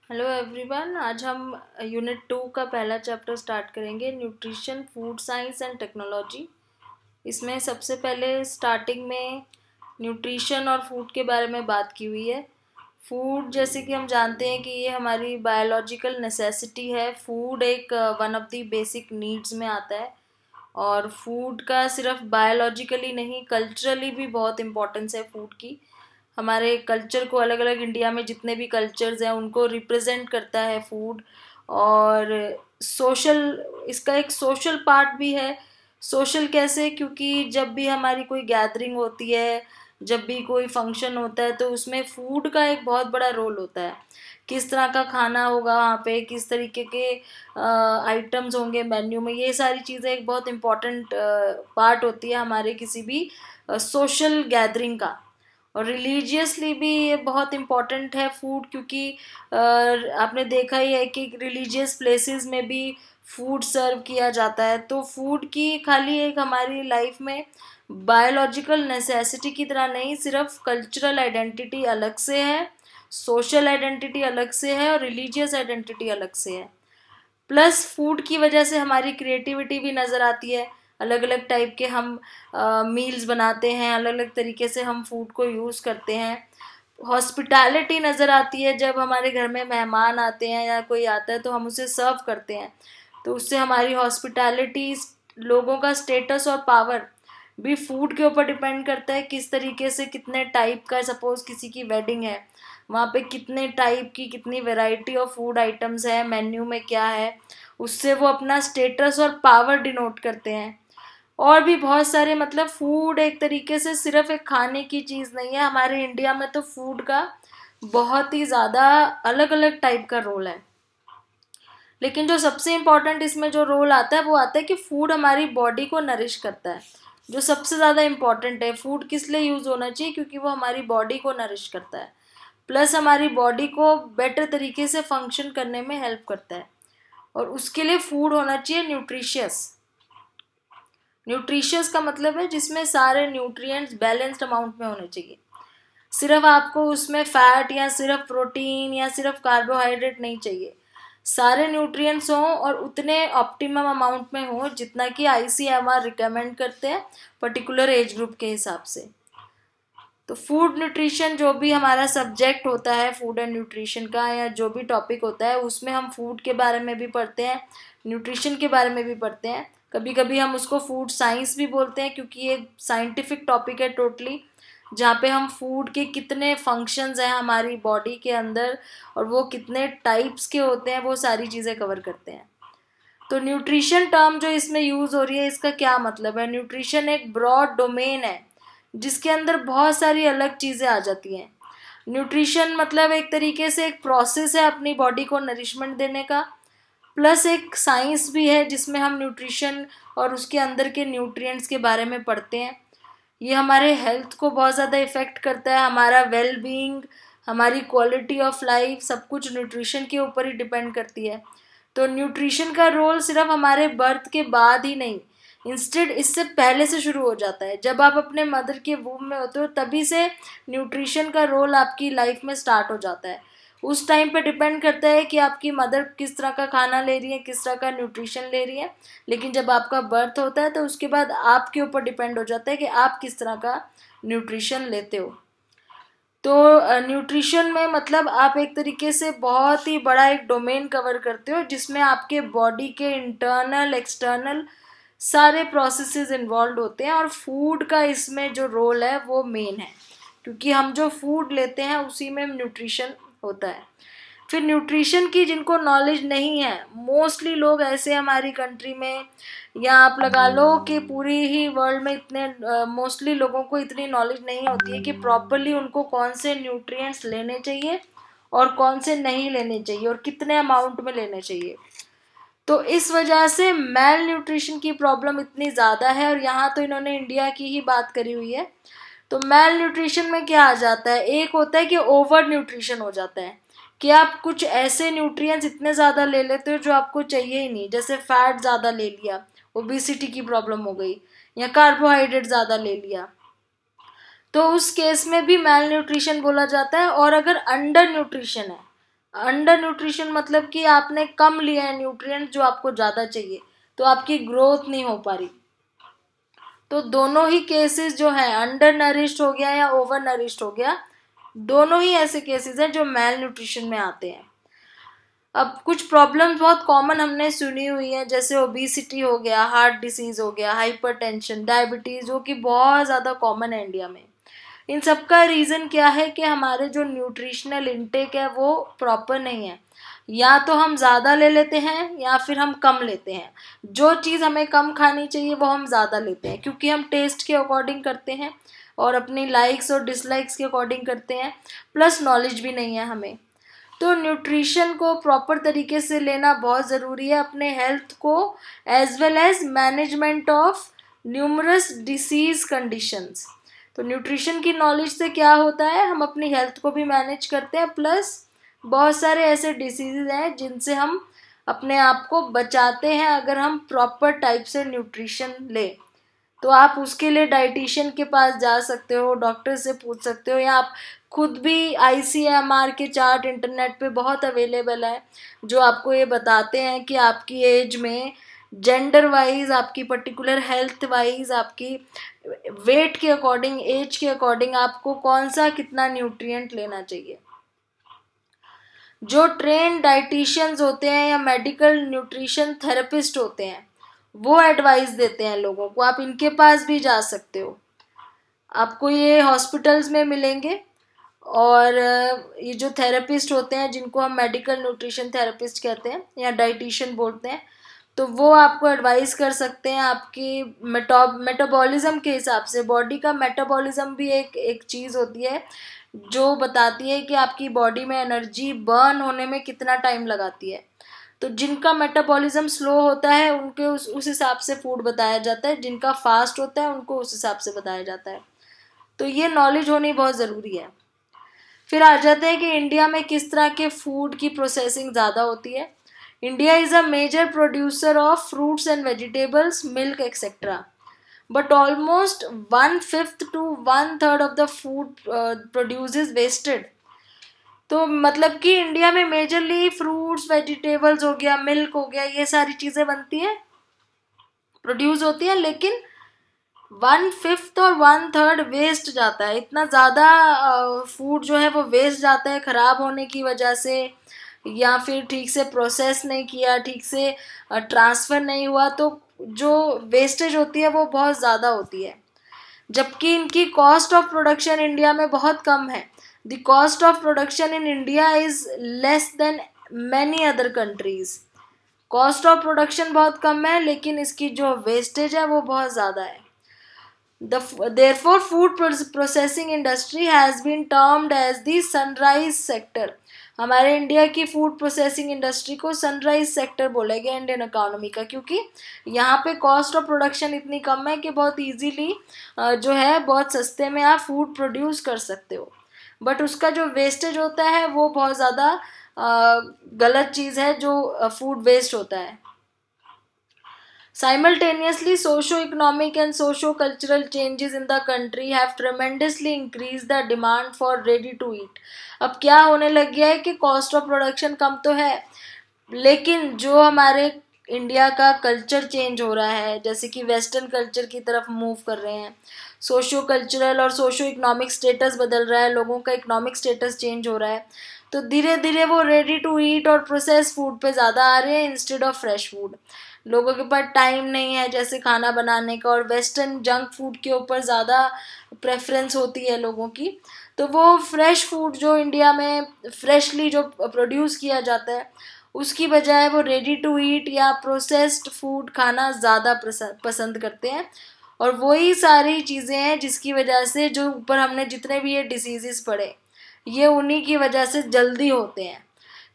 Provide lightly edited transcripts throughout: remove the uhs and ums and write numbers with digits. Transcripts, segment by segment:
Hello everyone. आज हम unit 2 का पहला चैप्टर स्टार्ट करेंगे, nutrition, food science and technology. इसमें सबसे पहले स्टार्टिंग में न्यूट्रिशन और फूड के बारे में बात की हुई है। फूड, जैसे कि हम जानते हैं कि ये हमारी बायोलॉजिकल नेसेसिटी है। फूड एक one of the basic needs में आता है। और फूड का सिर्फ बायोलॉजिकली नहीं, कल्चरली भी बहुत इम्पोर्टेंस है फूड की। हमारे कल्चर को, अलग अलग इंडिया में जितने भी कल्चर्स हैं उनको रिप्रेजेंट करता है फूड। और सोशल, इसका एक सोशल पार्ट भी है। सोशल कैसे? क्योंकि जब भी हमारी कोई गैदरिंग होती है, जब भी कोई फंक्शन होता है, तो उसमें फूड का एक बहुत बड़ा रोल होता है। किस तरह का खाना होगा वहाँ पे, किस तरीके के आइटम्स होंगे मेन्यू में, ये सारी चीज़ें एक बहुत इम्पॉर्टेंट पार्ट होती है हमारे किसी भी सोशल गैदरिंग का। और रिलीजियसली भी ये बहुत इम्पॉर्टेंट है फूड, क्योंकि आपने देखा ही है कि रिलीजियस प्लेसेस में भी फूड सर्व किया जाता है। तो फूड की खाली एक हमारी लाइफ में बायोलॉजिकल नेसेसिटी की तरह नहीं, सिर्फ कल्चरल आइडेंटिटी अलग से है, सोशल आइडेंटिटी अलग से है और रिलीजियस आइडेंटिटी अलग से है। प्लस फूड की वजह से हमारी क्रिएटिविटी भी नज़र आती है। अलग अलग टाइप के हम मील्स बनाते हैं, अलग अलग तरीके से हम फूड को यूज़ करते हैं। हॉस्पिटैलिटी नज़र आती है, जब हमारे घर में मेहमान आते हैं या कोई आता है तो हम उसे सर्व करते हैं, तो उससे हमारी हॉस्पिटैलिटी, लोगों का स्टेटस और पावर भी फूड के ऊपर डिपेंड करता है। किस तरीके से, कितने टाइप का, सपोज किसी की वेडिंग है, वहाँ पे कितने टाइप की, कितनी वैरायटी ऑफ फूड आइटम्स है, मेन्यू में क्या है, उससे वो अपना स्टेटस और पावर डिनोट करते हैं। और भी बहुत सारे, मतलब फूड एक तरीके से सिर्फ एक खाने की चीज़ नहीं है। हमारे इंडिया में तो फूड का बहुत ही ज़्यादा अलग अलग टाइप का रोल है। लेकिन जो सबसे इम्पोर्टेंट इसमें जो रोल आता है वो आता है कि फूड हमारी बॉडी को नरिश करता है। जो सबसे ज़्यादा इम्पोर्टेंट है, फूड किस लिए यूज़ होना चाहिए? क्योंकि वो हमारी बॉडी को नरिश करता है, प्लस हमारी बॉडी को बेटर तरीके से फंक्शन करने में हेल्प करता है। और उसके लिए फूड होना चाहिए न्यूट्रिशियस। न्यूट्रिशियस का मतलब है जिसमें सारे न्यूट्रिएंट्स बैलेंस्ड अमाउंट में होने चाहिए। सिर्फ आपको उसमें फैट या सिर्फ प्रोटीन या सिर्फ कार्बोहाइड्रेट नहीं चाहिए। सारे न्यूट्रिएंट्स हों और उतने ऑप्टिमम अमाउंट में हो जितना कि आईसीएमआर रिकमेंड करते हैं पर्टिकुलर एज ग्रुप के हिसाब से। तो फूड न्यूट्रिशन जो भी हमारा सब्जेक्ट होता है फूड एंड न्यूट्रिशन का, या जो भी टॉपिक होता है, उसमें हम फूड के बारे में भी पढ़ते हैं, न्यूट्रिशन के बारे में भी पढ़ते हैं। कभी कभी हम उसको फूड साइंस भी बोलते हैं, क्योंकि ये साइंटिफिक टॉपिक है टोटली, जहाँ पे हम फूड के कितने फंक्शंस हैं हमारी बॉडी के अंदर और वो कितने टाइप्स के होते हैं, वो सारी चीज़ें कवर करते हैं। तो न्यूट्रिशन टर्म जो इसमें यूज़ हो रही है, इसका क्या मतलब है? न्यूट्रिशन एक ब्रॉड डोमेन है जिसके अंदर बहुत सारी अलग चीज़ें आ जाती हैं। न्यूट्रिशन मतलब एक तरीके से एक प्रोसेस है अपनी बॉडी को नरिशमेंट देने का, प्लस एक साइंस भी है जिसमें हम न्यूट्रिशन और उसके अंदर के न्यूट्रिएंट्स के बारे में पढ़ते हैं। ये हमारे हेल्थ को बहुत ज़्यादा इफ़ेक्ट करता है, हमारा वेल बीइंग, हमारी क्वालिटी ऑफ लाइफ, सब कुछ न्यूट्रिशन के ऊपर ही डिपेंड करती है। तो न्यूट्रिशन का रोल सिर्फ हमारे बर्थ के बाद ही नहीं, इंस्टेड इससे पहले से शुरू हो जाता है। जब आप अपने मदर के वूम में होते हो तभी से न्यूट्रिशन का रोल आपकी लाइफ में स्टार्ट हो जाता है। उस टाइम पे डिपेंड करता है कि आपकी मदर किस तरह का खाना ले रही है, किस तरह का न्यूट्रिशन ले रही है। लेकिन जब आपका बर्थ होता है तो उसके बाद आपके ऊपर डिपेंड हो जाता है कि आप किस तरह का न्यूट्रिशन लेते हो। तो न्यूट्रिशन में मतलब आप एक तरीके से बहुत ही बड़ा एक डोमेन कवर करते हो, जिसमें आपके बॉडी के इंटरनल एक्सटर्नल सारे प्रोसेसेस इन्वॉल्व होते हैं। और फूड का इसमें जो रोल है वो मेन है, क्योंकि हम जो फूड लेते हैं उसी में न्यूट्रिशन होता है। फिर न्यूट्रिशन की जिनको नॉलेज नहीं है, मोस्टली लोग ऐसे हमारी कंट्री में, या आप लगा लो कि पूरी ही वर्ल्ड में, इतने मोस्टली लोगों को इतनी नॉलेज नहीं होती है कि प्रॉपरली उनको कौन से न्यूट्रिएंट्स लेने चाहिए और कौन से नहीं लेने चाहिए और कितने अमाउंट में लेने चाहिए। तो इस वजह से मेल न्यूट्रिशन की प्रॉब्लम इतनी ज़्यादा है। और यहाँ तो इन्होंने इंडिया की ही बात करी हुई है। तो मेल न्यूट्रिशन में क्या आ जाता है? एक होता है कि ओवर न्यूट्रिशन हो जाता है, कि आप कुछ ऐसे न्यूट्रिएंट्स इतने ज़्यादा ले लेते हो जो आपको चाहिए ही नहीं, जैसे फैट ज़्यादा ले लिया, ओबेसिटी की प्रॉब्लम हो गई, या कार्बोहाइड्रेट ज़्यादा ले लिया, तो उस केस में भी मेल न्यूट्रिशन बोला जाता है। और अगर अंडर न्यूट्रिशन है अंडर न्यूट्रिशन मतलब कि आपने कम लिया है न्यूट्रिएंट जो आपको ज़्यादा चाहिए, तो आपकी ग्रोथ नहीं हो पा रही। तो दोनों ही केसेस जो है, अंडर नरिश्ड हो गया या ओवर नरिश्ड हो गया, दोनों ही ऐसे केसेस हैं जो मेल न्यूट्रिशन में आते हैं। अब कुछ प्रॉब्लम्स बहुत कॉमन हमने सुनी हुई है, जैसे ओबेसिटी हो गया, हार्ट डिसीज हो गया, हाइपरटेंशन, डायबिटीज, जो कि बहुत ज़्यादा कॉमन है इंडिया में। इन सब का रीज़न क्या है कि हमारे जो न्यूट्रिशनल इनटेक है वो प्रॉपर नहीं है। या तो हम ज़्यादा ले लेते हैं या फिर हम कम लेते हैं। जो चीज़ हमें कम खानी चाहिए वो हम ज़्यादा लेते हैं, क्योंकि हम टेस्ट के अकॉर्डिंग करते हैं और अपनी लाइक्स और डिसलाइक्स के अकॉर्डिंग करते हैं, प्लस नॉलेज भी नहीं है हमें। तो न्यूट्रिशन को प्रॉपर तरीके से लेना बहुत ज़रूरी है अपने हेल्थ को, as well as management of numerous disease conditions. तो न्यूट्रिशन की नॉलेज से क्या होता है, हम अपनी हेल्थ को भी मैनेज करते हैं, प्लस बहुत सारे ऐसे डिसीज़ हैं जिनसे हम अपने आप को बचाते हैं अगर हम प्रॉपर टाइप से न्यूट्रिशन लें। तो आप उसके लिए डाइटिशियन के पास जा सकते हो, डॉक्टर से पूछ सकते हो, या आप खुद भी ICMR के चार्ट इंटरनेट पे बहुत अवेलेबल है जो आपको ये बताते हैं कि आपकी एज में, जेंडर वाइज, आपकी पर्टिकुलर हेल्थ वाइज, आपकी वेट के अकॉर्डिंग, एज के अकॉर्डिंग आपको कौन सा कितना न्यूट्रिएंट लेना चाहिए। जो ट्रेन डाइटिशियंस होते हैं या मेडिकल न्यूट्रिशन थेरेपिस्ट होते हैं वो एडवाइस देते हैं लोगों को, आप इनके पास भी जा सकते हो। आपको ये हॉस्पिटल्स में मिलेंगे। और ये जो थेरेपिस्ट होते हैं जिनको हम मेडिकल न्यूट्रिशन थेरेपिस्ट कहते हैं या डाइटिशियन बोलते हैं, तो वो आपको एडवाइस कर सकते हैं आपकी मेटाबॉलिज्म के हिसाब से। बॉडी का मेटाबॉलिज्म भी एक चीज़ होती है जो बताती है कि आपकी बॉडी में एनर्जी बर्न होने में कितना टाइम लगाती है। तो जिनका मेटाबॉलिज्म स्लो होता है उनके उस हिसाब से फूड बताया जाता है, जिनका फास्ट होता है उनको उस हिसाब से बताया जाता है। तो ये नॉलेज होनी बहुत ज़रूरी है। फिर आ जाते हैं कि इंडिया में किस तरह के फूड की प्रोसेसिंग ज़्यादा होती है। India is a major producer of fruits and vegetables, milk etcetera, but almost 1/5 to 1/3 of the food produced is wasted। तो मतलब कि इंडिया में मेजरली फ्रूट्स, वेजिटेबल्स हो गया, मिल्क हो गया, ये सारी चीज़ें बनती हैं, प्रोड्यूस होती हैं, लेकिन 1/5 और 1/3 वेस्ट जाता है। इतना ज़्यादा फूड जो है वो वेस्ट जाता है ख़राब होने की वजह से, या फिर ठीक से प्रोसेस नहीं किया, ठीक से ट्रांसफ़र नहीं हुआ, तो जो वेस्टेज होती है वो बहुत ज़्यादा होती है। जबकि इनकी कॉस्ट ऑफ प्रोडक्शन इंडिया में बहुत कम है। The cost of production in India is less than many other countries. Cost of production बहुत कम है, लेकिन इसकी जो वेस्टेज है वो बहुत ज़्यादा है। Therefore, food processing industry has been termed as the sunrise sector। हमारे इंडिया की फूड प्रोसेसिंग इंडस्ट्री को सनराइज सेक्टर बोला गया इंडियन इकोनॉमी का, क्योंकि यहाँ पे कॉस्ट ऑफ प्रोडक्शन इतनी कम है कि बहुत इजीली जो है बहुत सस्ते में आप फूड प्रोड्यूस कर सकते हो। बट उसका जो वेस्टेज होता है वो बहुत ज़्यादा गलत चीज़ है, जो फूड वेस्ट होता है। Simultaneously, socio-economic and socio-cultural changes in the country have tremendously increased the demand for ready to eat। अब क्या होने लग गया है कि कॉस्ट ऑफ प्रोडक्शन कम तो है, लेकिन जो हमारे इंडिया का कल्चर चेंज हो रहा है, जैसे कि वेस्टर्न कल्चर की तरफ मूव कर रहे हैं, सोशो कल्चरल और सोशो इकोनॉमिक स्टेटस बदल रहा है, लोगों का इकोनॉमिक स्टेटस चेंज हो रहा है, तो धीरे धीरे वो रेडी टू ईट और प्रोसेस फूड पे ज़्यादा आ रहे हैं इंस्टेड ऑफ फ्रेश फूड। लोगों के पास टाइम नहीं है जैसे खाना बनाने का, और वेस्टर्न जंक फूड के ऊपर ज़्यादा प्रेफरेंस होती है लोगों की। तो वो फ्रेश फूड जो इंडिया में फ्रेशली जो प्रोड्यूस किया जाता है उसकी बजाय वो रेडी टू ईट या प्रोसेस्ड फूड खाना ज़्यादा पसंद करते हैं। और वही सारी चीज़ें हैं जिसकी वजह से जो ऊपर हमने जितने भी ये डिसीज़ेस पढ़े, ये उन्हीं की वजह से जल्दी होते हैं,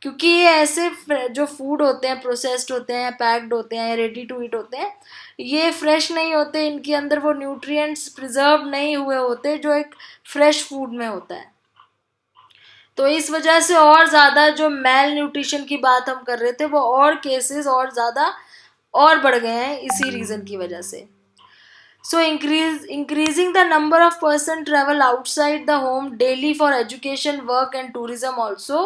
क्योंकि ये ऐसे जो फूड होते हैं, प्रोसेस्ड होते हैं, पैक्ड होते हैं, रेडी टू ईट होते हैं, ये फ्रेश नहीं होते, इनके अंदर वो न्यूट्रिएंट्स प्रिजर्व नहीं हुए होते जो एक फ्रेश फूड में होता है। तो इस वजह से और ज़्यादा जो मेल न्यूट्रिशन की बात हम कर रहे थे वो और केसेस और ज़्यादा और बढ़ गए हैं इसी रीज़न की वजह से। So increasing the number of person travel outside the home daily for education, work and tourism also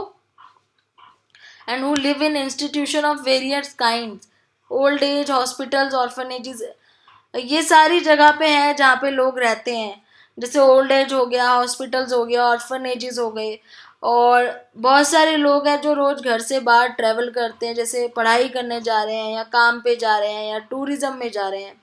and who live in institution of various kinds, old age hospitals, orphanages, ये सारी जगह पे हैं जहाँ पे लोग रहते हैं, जैसे ओल्ड एज हो गया, हॉस्पिटल्स हो गया, ऑर्फनेजेस हो गए। और बहुत सारे लोग हैं जो रोज़ घर से बाहर ट्रैवल करते हैं, जैसे पढ़ाई करने जा रहे हैं या काम पे जा रहे हैं या टूरिज्म में जा रहे हैं।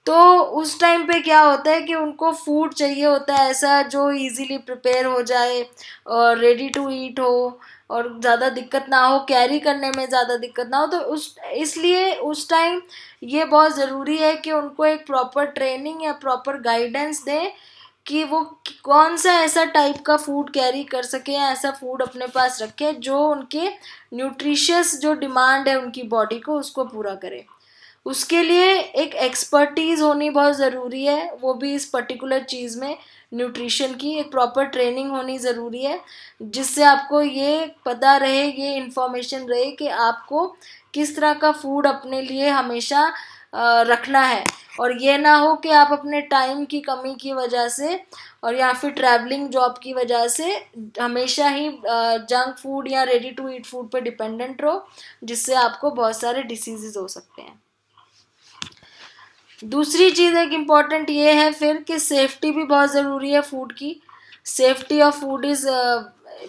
तो उस टाइम पे क्या होता है कि उनको फूड चाहिए होता है ऐसा जो इजीली प्रिपेयर हो जाए और रेडी टू ईट हो, और ज़्यादा दिक्कत ना हो, कैरी करने में ज़्यादा दिक्कत ना हो। तो उस इसलिए उस टाइम ये बहुत ज़रूरी है कि उनको एक प्रॉपर ट्रेनिंग या प्रॉपर गाइडेंस दें कि वो कौन सा ऐसा टाइप का फूड कैरी कर सके या ऐसा फूड अपने पास रखें जो उनके न्यूट्रिशियस जो डिमांड है उनकी बॉडी को उसको पूरा करे। उसके लिए एक एक्सपर्टीज़ होनी बहुत ज़रूरी है, वो भी इस पर्टिकुलर चीज़ में न्यूट्रिशन की एक प्रॉपर ट्रेनिंग होनी ज़रूरी है, जिससे आपको ये पता रहे, ये इन्फॉर्मेशन रहे कि आपको किस तरह का फूड अपने लिए हमेशा रखना है। और ये ना हो कि आप अपने टाइम की कमी की वजह से और या फिर ट्रैवलिंग जॉब की वजह से हमेशा ही जंक फूड या रेडी टू ईट फूड पे डिपेंडेंट रहो, जिससे आपको बहुत सारे डिसीजेज हो सकते हैं। दूसरी चीज़ एक इम्पॉर्टेंट ये है फिर कि सेफ्टी भी बहुत ज़रूरी है फूड की। Safety of food is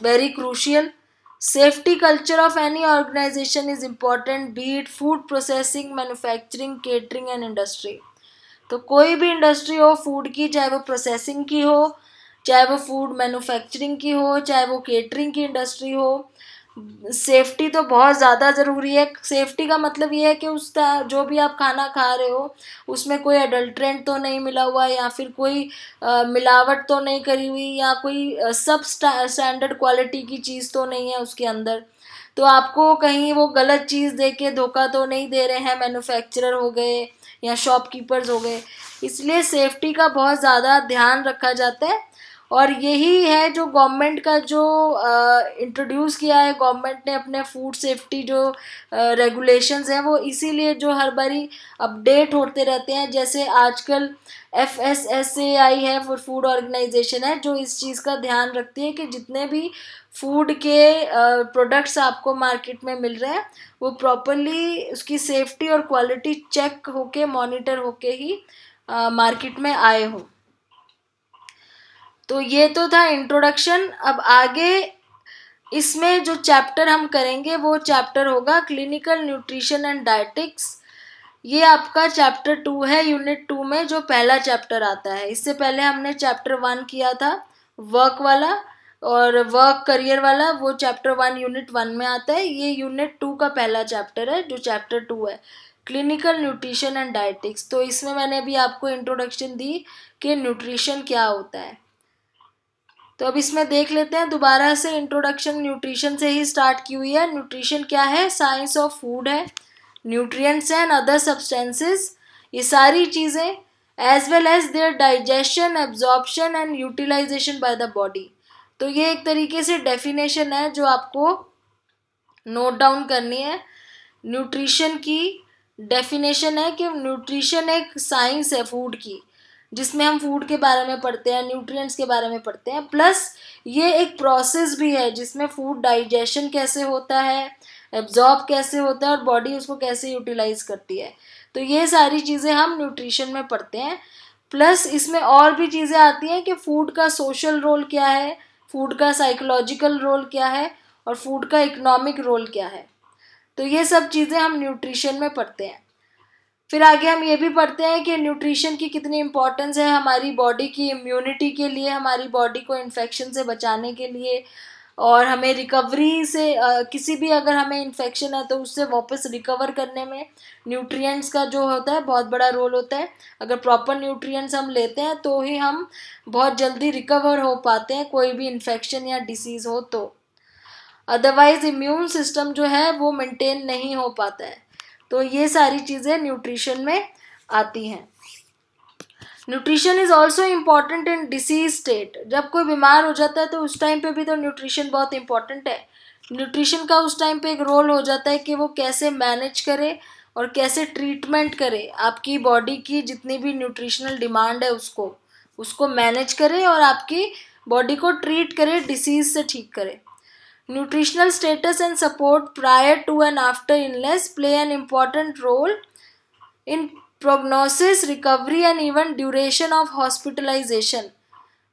very crucial. Safety culture of any organisation is important, be it food processing, manufacturing, catering and industry. तो कोई भी इंडस्ट्री हो फूड की, चाहे वो प्रोसेसिंग की हो, चाहे वो फूड मैन्युफैक्चरिंग की हो, चाहे वो केटरिंग की इंडस्ट्री हो, सेफ्टी तो बहुत ज़्यादा ज़रूरी है। सेफ्टी का मतलब ये है कि उसका जो भी आप खाना खा रहे हो उसमें कोई अडल्ट्रेंट तो नहीं मिला हुआ, या फिर कोई मिलावट तो नहीं करी हुई, या कोई सब स्टैंडर्ड क्वालिटी की चीज़ तो नहीं है उसके अंदर। तो आपको कहीं वो गलत चीज़ दे के धोखा तो नहीं दे रहे हैं मैन्युफैक्चरर हो गए या शॉपकीपर्स हो गए। इसलिए सेफ्टी का बहुत ज़्यादा ध्यान रखा जाता है, और यही है जो गवर्नमेंट का जो इंट्रोड्यूस किया है गवर्नमेंट ने अपने फूड सेफ्टी जो रेगुलेशंस हैं, वो इसीलिए जो हर बारी अपडेट होते रहते हैं। जैसे आजकल FSSAI है, फूड ऑर्गेनाइजेशन है, जो इस चीज़ का ध्यान रखती है कि जितने भी फूड के प्रोडक्ट्स आपको मार्केट में मिल रहे हैं वो प्रॉपरली उसकी सेफ्टी और क्वालिटी चेक होके मॉनिटर होके ही मार्केट में आए हो। तो ये तो था इंट्रोडक्शन। अब आगे इसमें जो चैप्टर हम करेंगे वो चैप्टर होगा क्लिनिकल न्यूट्रिशन एंड डायटिक्स। ये आपका चैप्टर 2 है, यूनिट 2 में जो पहला चैप्टर आता है। इससे पहले हमने चैप्टर 1 किया था वर्क वाला और वर्क करियर वाला, वो चैप्टर 1 यूनिट 1 में आता है। ये यूनिट 2 का पहला चैप्टर है जो चैप्टर 2 है, क्लिनिकल न्यूट्रिशन एंड डायटिक्स। तो इसमें मैंने अभी आपको इंट्रोडक्शन दी कि न्यूट्रिशन क्या होता है। तो अब इसमें देख लेते हैं दोबारा से। इंट्रोडक्शन न्यूट्रिशन से ही स्टार्ट की हुई है। न्यूट्रिशन क्या है? साइंस ऑफ फूड है। न्यूट्रिएंट्स एंड अदर सब्सटेंसेस, ये सारी चीज़ें, as well as their digestion, absorption and utilisation by the body. तो ये एक तरीके से डेफिनेशन है जो आपको नोट डाउन करनी है। न्यूट्रिशन की डेफिनेशन है कि न्यूट्रिशन एक साइंस है फूड की, जिसमें हम फूड के बारे में पढ़ते हैं, न्यूट्रिएंट्स के बारे में पढ़ते हैं, प्लस ये एक प्रोसेस भी है जिसमें फूड डाइजेशन कैसे होता है, एब्जॉर्ब कैसे होता है और बॉडी उसको कैसे यूटिलाइज करती है। तो ये सारी चीज़ें हम न्यूट्रिशन में पढ़ते हैं। प्लस इसमें और भी चीज़ें आती हैं कि फूड का सोशल रोल क्या है, फूड का साइकोलॉजिकल रोल क्या है और फूड का इकोनॉमिक रोल क्या है। तो ये सब चीज़ें हम न्यूट्रिशन में पढ़ते हैं। फिर आगे हम ये भी पढ़ते हैं कि न्यूट्रिशन की कितनी इम्पोर्टेंस है हमारी बॉडी की इम्यूनिटी के लिए, हमारी बॉडी को इन्फेक्शन से बचाने के लिए, और हमें रिकवरी से किसी भी अगर हमें इन्फेक्शन है तो उससे वापस रिकवर करने में न्यूट्रिएंट्स का जो होता है बहुत बड़ा रोल होता है। अगर प्रॉपर न्यूट्रिएंट्स हम लेते हैं तो ही हम बहुत जल्दी रिकवर हो पाते हैं कोई भी इन्फेक्शन या डिसीज़ हो तो। अदरवाइज इम्यून सिस्टम जो है वो मेंटेन नहीं हो पाता है। तो ये सारी चीज़ें न्यूट्रिशन में आती हैं। Nutrition is also important in disease state. जब कोई बीमार हो जाता है तो उस टाइम पे भी तो न्यूट्रिशन बहुत इंपॉर्टेंट है। न्यूट्रिशन का उस टाइम पे एक रोल हो जाता है कि वो कैसे मैनेज करे और कैसे ट्रीटमेंट करे, आपकी बॉडी की जितनी भी न्यूट्रिशनल डिमांड है उसको मैनेज करे और आपकी बॉडी को ट्रीट करे, डिसीज से ठीक करे। Nutritional status and support prior to and after illness play an important role in prognosis, recovery and even duration of hospitalization.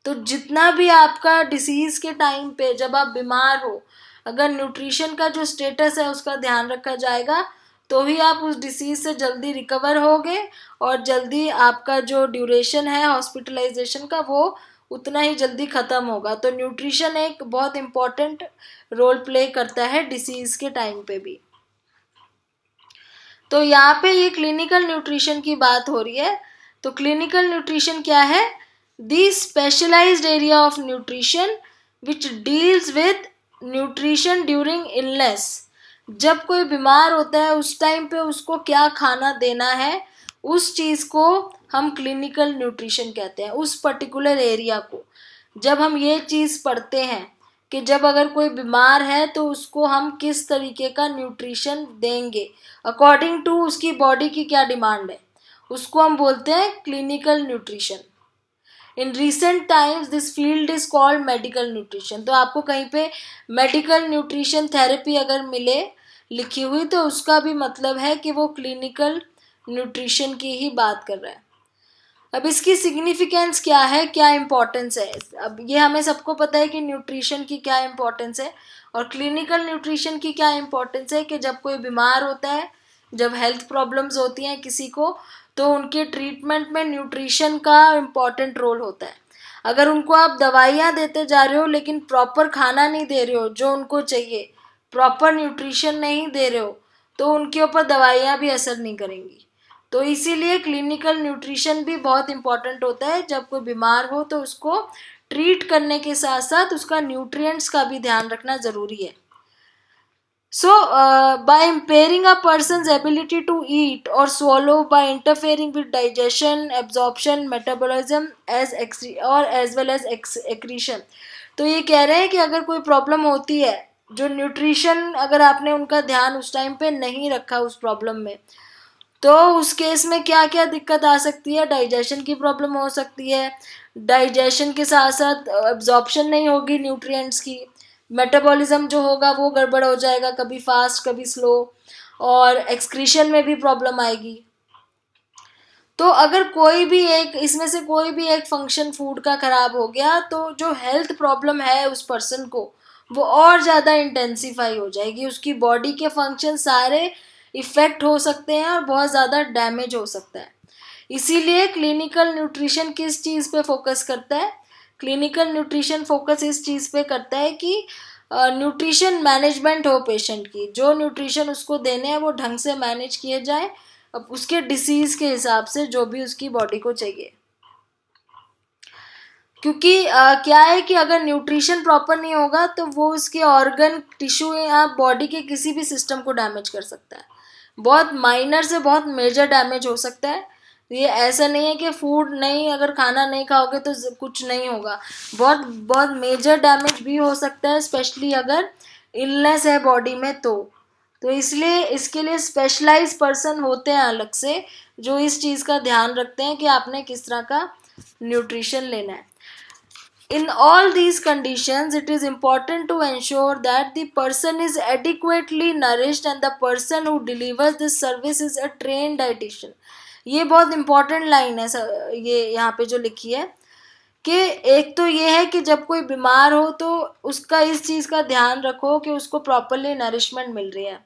तो जितना भी आपका डिसीज के टाइम पे जब आप बीमार हो, अगर न्यूट्रिशन का जो स्टेटस है उसका ध्यान रखा जाएगा तो ही आप उस डिसीज से जल्दी रिकवर होगे और जल्दी आपका जो ड्यूरेशन है हॉस्पिटलाइजेशन का वो उतना ही जल्दी ख़त्म होगा. तो न्यूट्रिशन एक बहुत इम्पॉर्टेंट रोल प्ले करता है डिसीज़ के टाइम पे भी. तो यहाँ पे ये क्लिनिकल न्यूट्रिशन की बात हो रही है. तो क्लिनिकल न्यूट्रिशन क्या है? The specialized area of nutrition which deals with nutrition during illness. जब कोई बीमार होता है उस टाइम पे उसको क्या खाना देना है, उस चीज़ को हम क्लिनिकल न्यूट्रिशन कहते हैं, उस पर्टिकुलर एरिया को. जब हम ये चीज़ पढ़ते हैं कि जब अगर कोई बीमार है तो उसको हम किस तरीके का न्यूट्रिशन देंगे अकॉर्डिंग टू उसकी बॉडी की क्या डिमांड है, उसको हम बोलते हैं clinical nutrition. In recent times this field is called medical nutrition. तो आपको कहीं पे मेडिकल न्यूट्रिशन थेरेपी अगर मिले लिखी हुई तो उसका भी मतलब है कि वो क्लिनिकल न्यूट्रिशन की ही बात कर रहा है. अब इसकी सिग्निफिकेंस क्या है, क्या इम्पोर्टेंस है? अब ये हमें सबको पता है कि न्यूट्रिशन की क्या इम्पोर्टेंस है और क्लिनिकल न्यूट्रिशन की क्या इम्पोर्टेंस है कि जब कोई बीमार होता है, जब हेल्थ प्रॉब्लम्स होती हैं किसी को, तो उनके ट्रीटमेंट में न्यूट्रिशन का इम्पॉर्टेंट रोल होता है. अगर उनको आप दवाइयाँ देते जा रहे हो लेकिन प्रॉपर खाना नहीं दे रहे हो जो उनको चाहिए, प्रॉपर न्यूट्रिशन नहीं दे रहे हो, तो उनके ऊपर दवाइयाँ भी असर नहीं करेंगी. तो इसीलिए क्लिनिकल न्यूट्रिशन भी बहुत इम्पॉर्टेंट होता है. जब कोई बीमार हो तो उसको ट्रीट करने के साथ साथ उसका न्यूट्रिएंट्स का भी ध्यान रखना ज़रूरी है. So, by impairing a person's ability to eat or swallow, by interfering with digestion, absorption, metabolism, as well as excretion. तो ये कह रहे हैं कि अगर कोई प्रॉब्लम होती है, जो न्यूट्रिशन अगर आपने उनका ध्यान उस टाइम पे नहीं रखा उस प्रॉब्लम में, तो उस केस में क्या क्या दिक्कत आ सकती है? डाइजेशन की प्रॉब्लम हो सकती है, डाइजेशन के साथ साथ एब्जॉर्प्शन नहीं होगी न्यूट्रिएंट्स की, मेटाबॉलिज्म जो होगा वो गड़बड़ हो जाएगा, कभी फास्ट कभी स्लो, और एक्सक्रीशन में भी प्रॉब्लम आएगी. तो अगर कोई भी एक इसमें से कोई भी एक फंक्शन फूड का खराब हो गया तो जो हेल्थ प्रॉब्लम है उस पर्सन को वो और ज़्यादा इंटेंसिफाई हो जाएगी. उसकी बॉडी के फंक्शन सारे इफ़ेक्ट हो सकते हैं और बहुत ज़्यादा डैमेज हो सकता है. इसीलिए क्लिनिकल न्यूट्रिशन किस चीज़ पे फोकस करता है? क्लिनिकल न्यूट्रिशन फोकस इस चीज़ पे करता है कि न्यूट्रिशन मैनेजमेंट हो पेशेंट की, जो न्यूट्रिशन उसको देने हैं वो ढंग से मैनेज किए जाए अब उसके डिसीज़ के हिसाब से जो भी उसकी बॉडी को चाहिए. क्योंकि क्या है कि अगर न्यूट्रिशन प्रॉपर नहीं होगा तो वो उसके ऑर्गन, टिश्यू या बॉडी के किसी भी सिस्टम को डैमेज कर सकता है. बहुत माइनर से बहुत मेजर डैमेज हो सकता है. ये ऐसा नहीं है कि फूड नहीं, अगर खाना नहीं खाओगे तो कुछ नहीं होगा. बहुत बहुत मेजर डैमेज भी हो सकता है, स्पेशली अगर इलनेस है बॉडी में. तो इसलिए इसके लिए स्पेशलाइज्ड पर्सन होते हैं अलग से जो इस चीज़ का ध्यान रखते हैं कि आपने किस तरह का न्यूट्रिशन लेना है. In all these conditions, it is important to ensure that the person is adequately nourished and the person who delivers this service is a trained dietitian. ये बहुत important लाइन है ये यहाँ पे जो लिखी है कि एक तो ये है कि जब कोई बीमार हो तो उसका इस चीज़ का ध्यान रखो कि उसको प्रॉपरली नरिशमेंट मिल रही है,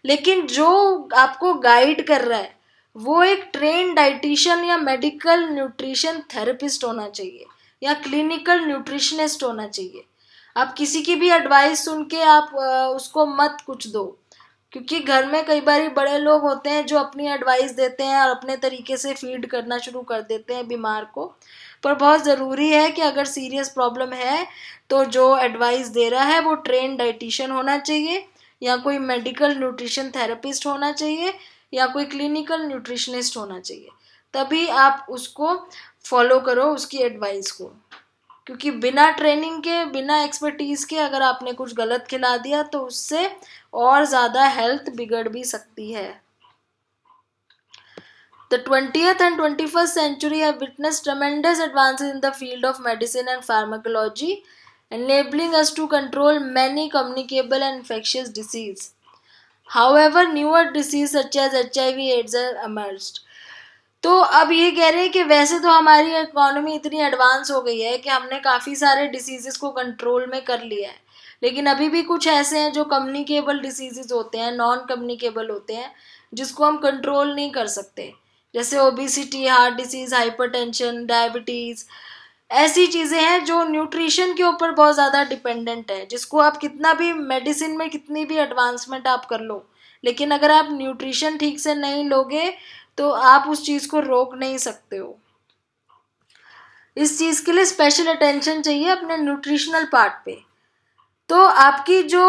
लेकिन जो आपको गाइड कर रहा है वो एक ट्रेन डाइटिशियन या मेडिकल न्यूट्रिशन थेरेपिस्ट होना चाहिए या क्लिनिकल न्यूट्रिशनिस्ट होना चाहिए. आप किसी की भी एडवाइस सुन के आप उसको मत कुछ दो, क्योंकि घर में कई बार बड़े लोग होते हैं जो अपनी एडवाइस देते हैं और अपने तरीके से फीड करना शुरू कर देते हैं बीमार को. पर बहुत ज़रूरी है कि अगर सीरियस प्रॉब्लम है तो जो एडवाइस दे रहा है वो ट्रेन डाइटिशियन होना चाहिए या कोई मेडिकल न्यूट्रिशन थेरेपिस्ट होना चाहिए या कोई क्लिनिकल न्यूट्रिशनिस्ट होना चाहिए. तभी आप उसको फॉलो करो उसकी एडवाइस को, क्योंकि बिना ट्रेनिंग के, बिना एक्सपर्टीज़ के अगर आपने कुछ गलत खिला दिया तो उससे और ज़्यादा हेल्थ बिगड़ भी सकती है. The 20th and 21st century have witnessed tremendous advances in the field of medicine and pharmacology. enabling us to control many communicable and infectious disease. However, newer disease such as HIV/AIDS are emerged. तो अब ये कह रहे हैं कि वैसे तो हमारी इकोनॉमी इतनी एडवांस हो गई है कि हमने काफ़ी सारे डिसीजेस को कंट्रोल में कर लिया है, लेकिन अभी भी कुछ ऐसे हैं जो कम्युनिकेबल डिसीजेस होते हैं, नॉन कम्युनिकेबल होते हैं, जिसको हम कंट्रोल नहीं कर सकते, जैसे obesity, heart disease, hypertension, diabetes. ऐसी चीज़ें हैं जो न्यूट्रिशन के ऊपर बहुत ज़्यादा डिपेंडेंट है, जिसको आप कितना भी मेडिसिन में कितनी भी एडवांसमेंट आप कर लो, लेकिन अगर आप न्यूट्रिशन ठीक से नहीं लोगे तो आप उस चीज़ को रोक नहीं सकते हो। इस चीज़ के लिए स्पेशल अटेंशन चाहिए अपने न्यूट्रिशनल पार्ट पे। तो आपकी जो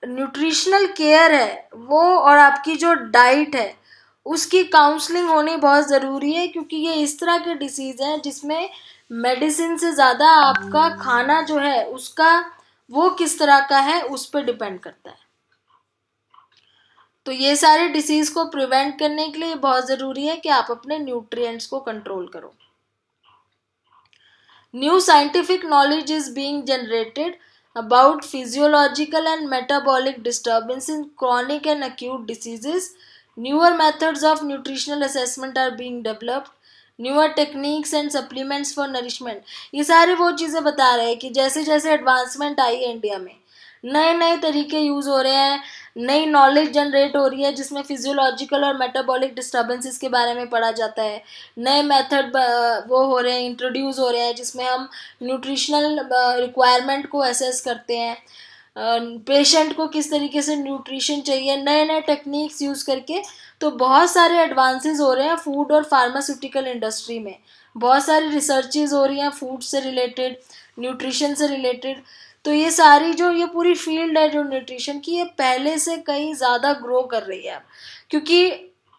न्यूट्रिशनल केयर है वो और आपकी जो डाइट है उसकी काउंसलिंग होनी बहुत ज़रूरी है, क्योंकि ये इस तरह के डिसीज़ हैं जिसमें मेडिसिन से ज़्यादा आपका खाना जो है उसका वो किस तरह का है उस पर डिपेंड करता है। तो ये सारे डिसीज़ को प्रिवेंट करने के लिए बहुत ज़रूरी है कि आप अपने न्यूट्रिएंट्स को कंट्रोल करो। New scientific knowledge is being generated about physiological and metabolic disturbance in chronic and acute diseases. Newer methods of nutritional assessment are being developed. Newer techniques and supplements for nourishment. ये सारे वो चीज़ें बता रहे हैं कि जैसे जैसे एडवांसमेंट आई है इंडिया में, नए नए तरीके यूज़ हो रहे हैं, नई नॉलेज जनरेट हो रही है जिसमें फिजियोलॉजिकल और मेटाबॉलिक डिस्टर्बेंसेस के बारे में पढ़ा जाता है। नए मेथड वो हो रहे हैं, इंट्रोड्यूस हो रहे हैं, जिसमें हम न्यूट्रिशनल रिक्वायरमेंट को असेस करते हैं, पेशेंट को किस तरीके से न्यूट्रिशन चाहिए, नए नए टेक्निक्स यूज़ करके। तो बहुत सारे एडवांसेस हो रहे हैं फूड और फार्मास्यूटिकल इंडस्ट्री में, बहुत सारी रिसर्चेज हो रही हैं फूड से रिलेटेड, न्यूट्रिशन से रिलेटेड। तो ये सारी जो ये पूरी फील्ड है जो न्यूट्रिशन की, ये पहले से कहीं ज़्यादा ग्रो कर रही है अब, क्योंकि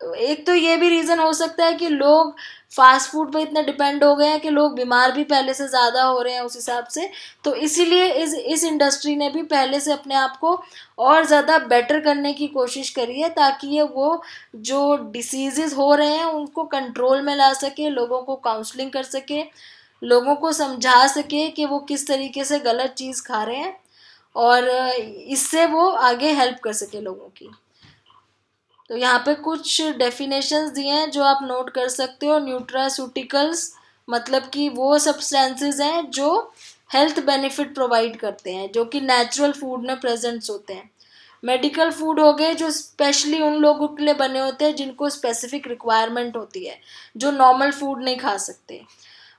एक तो ये भी रीज़न हो सकता है कि लोग फास्ट फूड पे इतने डिपेंड हो गए हैं कि लोग बीमार भी पहले से ज़्यादा हो रहे हैं उस हिसाब से। तो इसीलिए इस इंडस्ट्री ने भी पहले से अपने आप को और ज़्यादा बेटर करने की कोशिश करी है, ताकि ये वो जो डिसीज़ेज़ हो रहे हैं उनको कंट्रोल में ला सके, लोगों को काउंसलिंग कर सके, लोगों को समझा सके कि वो किस तरीके से गलत चीज़ खा रहे हैं, और इससे वो आगे हेल्प कर सके लोगों की। तो यहाँ पे कुछ डेफिनेशंस दिए हैं जो आप नोट कर सकते हो। न्यूट्रास्यूटिकल्स मतलब कि वो सब्सटेंसेस हैं जो हेल्थ बेनिफिट प्रोवाइड करते हैं, जो कि नेचुरल फूड में प्रेजेंट्स होते हैं। मेडिकल फूड हो गए जो स्पेशली उन लोगों के लिए बने होते हैं जिनको स्पेसिफिक रिक्वायरमेंट होती है, जो नॉर्मल फूड नहीं खा सकते।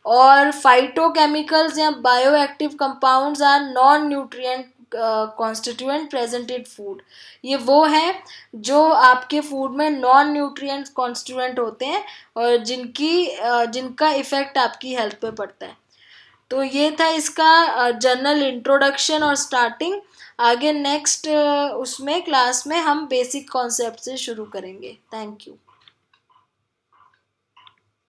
और फाइटोकेमिकल्स या bioactive compounds are non nutrient constituent present in food. ये वो हैं जो आपके फूड में नॉन न्यूट्रिएंट कॉन्स्टिट्यूएंट होते हैं और जिनका इफ़ेक्ट आपकी हेल्थ पे पड़ता है। तो ये था इसका जनरल इंट्रोडक्शन और स्टार्टिंग। आगे नेक्स्ट उसमें क्लास में हम बेसिक कॉन्सेप्ट से शुरू करेंगे। Thank you.